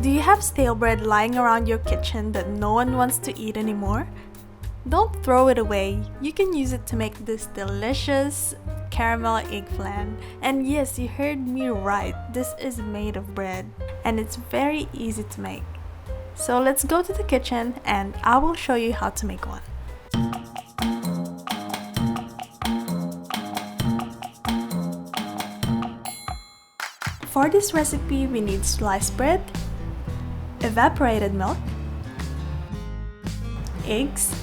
Do you have stale bread lying around your kitchen that no one wants to eat anymore? Don't throw it away. You can use it to make this delicious caramel egg flan. And yes, you heard me right. This is made of bread and it's very easy to make. So let's go to the kitchen and I will show you how to make one. For this recipe, we need sliced bread, evaporated milk, eggs,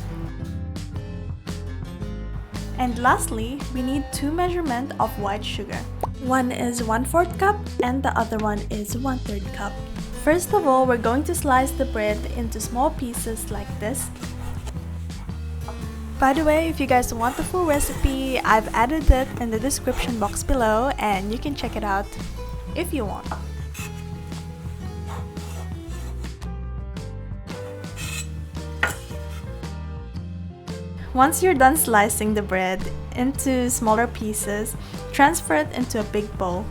and lastly, we need 2 measurements of white sugar. One is 1/4 cup and the other one is 1/3 cup. First of all, we're going to slice the bread into small pieces like this. By the way, if you guys want the full recipe, I've added it in the description box below and you can check it out if you want. Once you're done slicing the bread into smaller pieces, transfer it into a big bowl.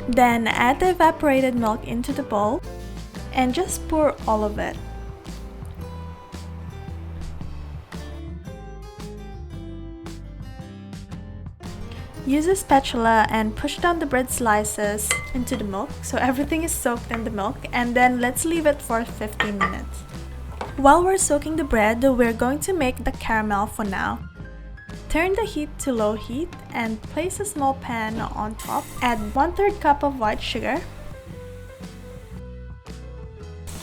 Then add the evaporated milk into the bowl and just pour all of it. Use a spatula and push down the bread slices into the milk so everything is soaked in the milk, and then let's leave it for 15 minutes. While we're soaking the bread, we're going to make the caramel for now. Turn the heat to low heat and place a small pan on top. Add 1/3 cup of white sugar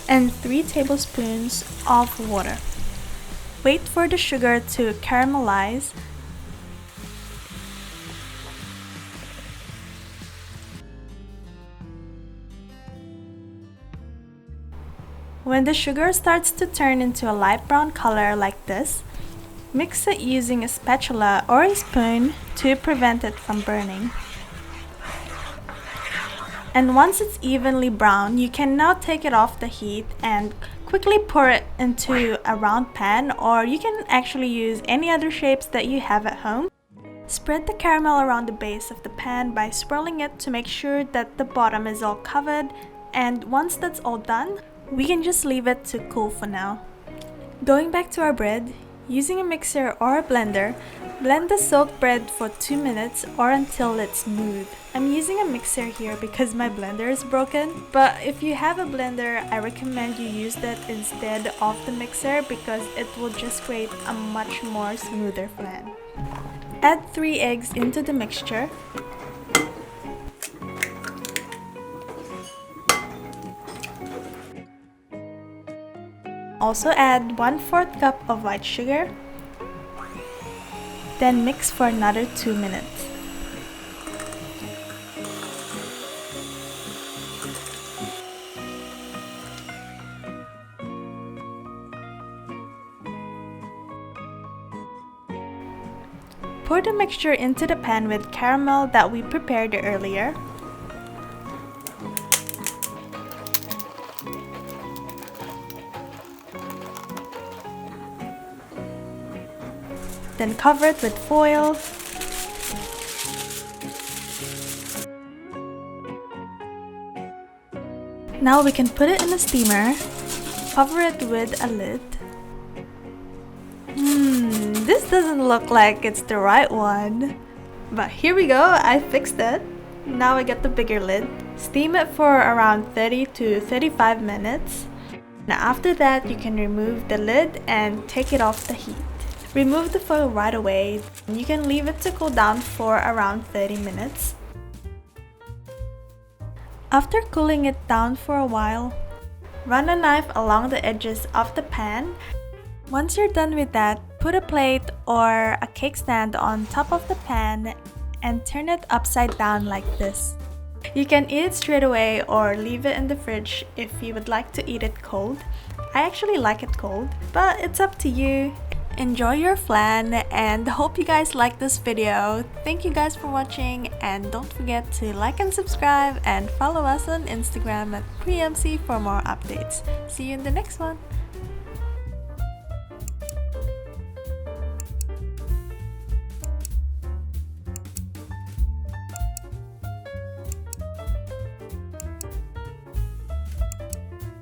and 3 tablespoons of water. Wait for the sugar to caramelize. When the sugar starts to turn into a light brown color like this, mix it using a spatula or a spoon to prevent it from burning. And once it's evenly brown, you can now take it off the heat and quickly pour it into a round pan, or you can actually use any other shapes that you have at home. Spread the caramel around the base of the pan by swirling it to make sure that the bottom is all covered, and once that's all done, we can just leave it to cool for now. Going back to our bread, using a mixer or a blender, blend the soaked bread for 2 minutes or until it's smooth. I'm using a mixer here because my blender is broken, but if you have a blender, I recommend you use that instead of the mixer because it will just create a much more smoother flan. Add 3 eggs into the mixture. Also add 1/4 cup of white sugar. Then mix for another 2 minutes. Pour the mixture into the pan with caramel that we prepared earlier. Then cover it with foil. Now we can put it in a steamer, cover it with a lid. This doesn't look like it's the right one. But here we go, I fixed it. Now I get the bigger lid. Steam it for around 30 to 35 minutes. Now after that, you can remove the lid and take it off the heat. Remove the foil right away. You can leave it to cool down for around 30 minutes. After cooling it down for a while, run a knife along the edges of the pan. Once you're done with that, put a plate or a cake stand on top of the pan and turn it upside down like this. You can eat it straight away or leave it in the fridge if you would like to eat it cold. I actually like it cold, but it's up to you. Enjoy your flan and hope you guys like this video. Thank you guys for watching and don't forget to like and subscribe and follow us on Instagram at PreMC for more updates. See you in the next one.